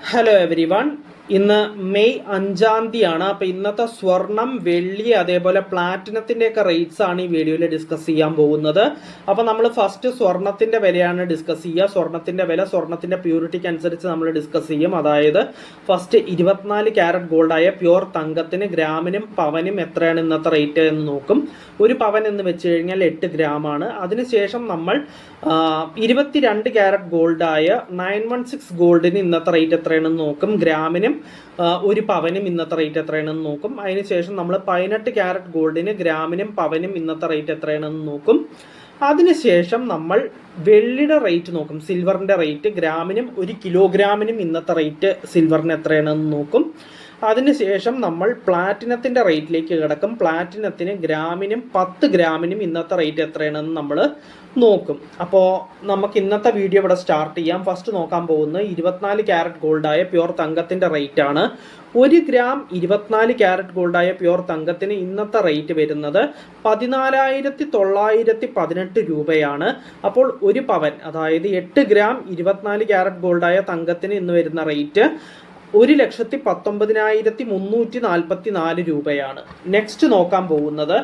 Hello every one. ഇന്ന് May 5-ാം തീയതിയാണ്. അപ്പോൾ ഇന്നത്തെ സ്വർണം, വെള്ളി, അതേപോലെ പ്ലാറ്റിനത്തിൻ്റെയൊക്കെ റേറ്റ്സ് ആണ് ഈ വീഡിയോയിൽ ഡിസ്കസ് ചെയ്യാൻ പോകുന്നത്. അപ്പോൾ നമ്മൾ ഫസ്റ്റ് സ്വർണത്തിൻ്റെ വിലയാണ് ഡിസ്കസ് ചെയ്യുക. സ്വർണത്തിൻ്റെ വില, സ്വർണത്തിൻ്റെ പ്യൂരിറ്റിക്ക് അനുസരിച്ച് നമ്മൾ ഡിസ്കസ് ചെയ്യും. അതായത് ഫസ്റ്റ് 24 ക്യാരറ്റ് ഗോൾഡായ പ്യുവർ തങ്കത്തിന് ഗ്രാമിനും പവനും എത്രയാണ് ഇന്നത്തെ റേറ്റ് എന്ന് നോക്കും. ഒരു പവൻ എന്ന് വെച്ച് കഴിഞ്ഞാൽ 8 ഗ്രാമാണ്. അതിനുശേഷം നമ്മൾ 22 ക്യാരറ്റ് ഗോൾഡായ 916 ഗോൾഡിന് ഇന്നത്തെ റേറ്റ് എത്രയാണെന്ന് നോക്കും. ഗ്രാമിനും ഒരു പവനും ഇന്നത്തെ റേറ്റ് എത്രയാണെന്ന് നോക്കും. അതിനുശേഷം നമ്മൾ 18 ക്യാരറ്റ് ഗോൾഡിന് ഗ്രാമിനും പവനും ഇന്നത്തെ റേറ്റ് എത്രയാണെന്ന് നോക്കും. അതിനുശേഷം നമ്മൾ വെള്ളിയുടെ റേറ്റ് നോക്കും. സിൽവറിൻ്റെ റേറ്റ് ഗ്രാമിനും 1 കിലോഗ്രാമിനും ഇന്നത്തെ റേറ്റ് സിൽവറിന് എത്രയാണെന്ന് നോക്കും. അതിനുശേഷം നമ്മൾ പ്ലാറ്റിനത്തിൻ്റെ റേറ്റിലേക്ക് കിടക്കും. പ്ലാറ്റിനത്തിന് ഗ്രാമിനും 10 ഗ്രാമിനും ഇന്നത്തെ റേറ്റ് എത്രയാണെന്ന് നമ്മൾ നോക്കും. അപ്പോൾ നമുക്ക് ഇന്നത്തെ വീഡിയോ ഇവിടെ സ്റ്റാർട്ട് ചെയ്യാം. ഫസ്റ്റ് നോക്കാൻ പോകുന്നത് 24 ക്യാരറ്റ് ഗോൾഡായ പ്യുവർ തങ്കത്തിൻ്റെ റേറ്റ് ആണ്. 1 ഗ്രാം 24 ക്യാരറ്റ് ഗോൾഡായ പ്യുവർ തങ്കത്തിന് ഇന്നത്തെ റേറ്റ് വരുന്നത് 14,918 രൂപയാണ്. അപ്പോൾ ഒരു പവൻ, അതായത് 8 ഗ്രാം 24 ക്യാരറ്റ് ഗോൾഡായ തങ്കത്തിന് ഇന്ന് വരുന്ന റേറ്റ് 1,19,344 രൂപയാണ്. നെക്സ്റ്റ് നോക്കാൻ പോകുന്നത്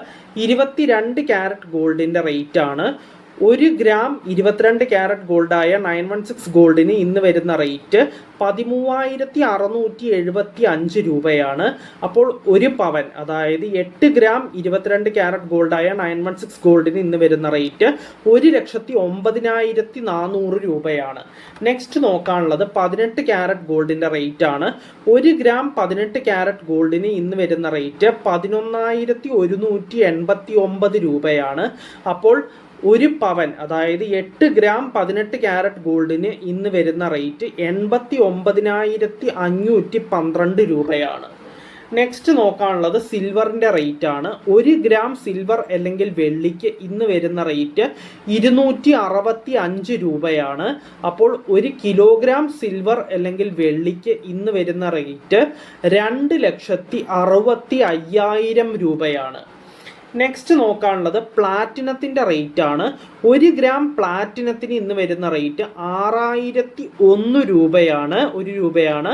22 ക്യാരറ്റ് ഗോൾഡിൻ്റെ റേറ്റ് ആണ്. 1 ഗ്രാം 22 ക്യാരറ്റ് ഗോൾഡായ 916 ഗോൾഡിന് ഇന്ന് വരുന്ന റേറ്റ് 13,675 രൂപയാണ്. അപ്പോൾ ഒരു പവൻ, അതായത് 8 ഗ്രാം 22 ക്യാരറ്റ് ഗോൾഡായ 916 ഗോൾഡിന് ഇന്ന് വരുന്ന റേറ്റ് 1,09,400 രൂപയാണ്. നെക്സ്റ്റ് നോക്കാനുള്ളത് 18 ക്യാരറ്റ് ഗോൾഡിൻ്റെ റേറ്റ് ആണ്. 1 ഗ്രാം 18 ക്യാരറ്റ് ഗോൾഡിന് ഇന്ന് വരുന്ന റേറ്റ് 11,189 രൂപയാണ്. അപ്പോൾ ഒരു പവൻ, അതായത് 8 ഗ്രാം 18 ക്യാരറ്റ് ഗോൾഡിന് ഇന്ന് വരുന്ന റേറ്റ് 89,512 രൂപയാണ്. നെക്സ്റ്റ് നോക്കാനുള്ളത് സിൽവറിൻ്റെ റേറ്റ് ആണ്. 1 ഗ്രാം സിൽവർ അല്ലെങ്കിൽ വെള്ളിക്ക് ഇന്ന് വരുന്ന റേറ്റ് 265 രൂപയാണ്. അപ്പോൾ 1 കിലോഗ്രാം സിൽവർ അല്ലെങ്കിൽ വെള്ളിക്ക് ഇന്ന് വരുന്ന റേറ്റ് 2,65,000 രൂപയാണ്. നെക്സ്റ്റ് നോക്കാനുള്ളത് പ്ലാറ്റിനത്തിൻ്റെ റേറ്റ് ആണ്. 1 ഗ്രാം പ്ലാറ്റിനത്തിന് ഇന്ന് വരുന്ന റേറ്റ് 6,001 രൂപയാണ്. 1 രൂപയാണ്.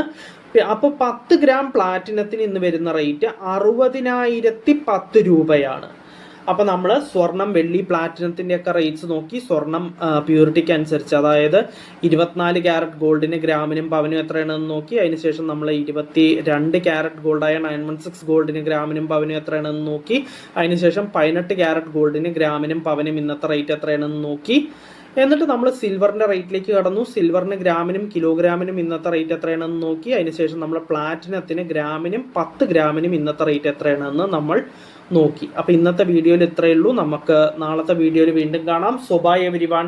അപ്പോൾ 10 ഗ്രാം പ്ലാറ്റിനത്തിന് ഇന്ന് വരുന്ന റേറ്റ് 60,010 രൂപയാണ്. അപ്പോൾ നമ്മൾ സ്വർണം, വെള്ളി, പ്ലാറ്റിനത്തിൻ്റെ ഒക്കെ റേറ്റ്സ് നോക്കി. സ്വർണം പ്യൂരിറ്റിക്ക് അനുസരിച്ച്, അതായത് 24 ക്യാരറ്റ് ഗോൾഡിന് ഗ്രാമിനും പവനും എത്രയാണെന്ന് നോക്കി. അതിനുശേഷം നമ്മൾ 22 ക്യാരറ്റ് ഗോൾഡായ 916 ഗോൾഡിന് ഗ്രാമിനും പവനും എത്രയാണെന്ന് നോക്കി. അതിനുശേഷം 18 ക്യാരറ്റ് ഗോൾഡിന് ഗ്രാമിനും പവനും ഇന്നത്തെ റേറ്റ് എത്രയാണെന്ന് നോക്കി. എന്നിട്ട് നമ്മൾ സിൽവറിൻ്റെ റേറ്റിലേക്ക് കടന്നു. സിൽവറിന് ഗ്രാമിനും കിലോഗ്രാമിനും ഇന്നത്തെ റേറ്റ് എത്രയാണെന്ന് നോക്കി. അതിനുശേഷം നമ്മൾ പ്ലാറ്റിനത്തിന് ഗ്രാമിനും 10 ഗ്രാമിനും ഇന്നത്തെ റേറ്റ് എത്രയാണെന്ന് നമ്മൾ നോക്കി. അപ്പോൾ ഇന്നത്തെ വീഡിയോയിൽ ഇത്രയേ ഉള്ളൂ. നമുക്ക് നാളത്തെ വീഡിയോയിൽ വീണ്ടും കാണാം. So bye everyone.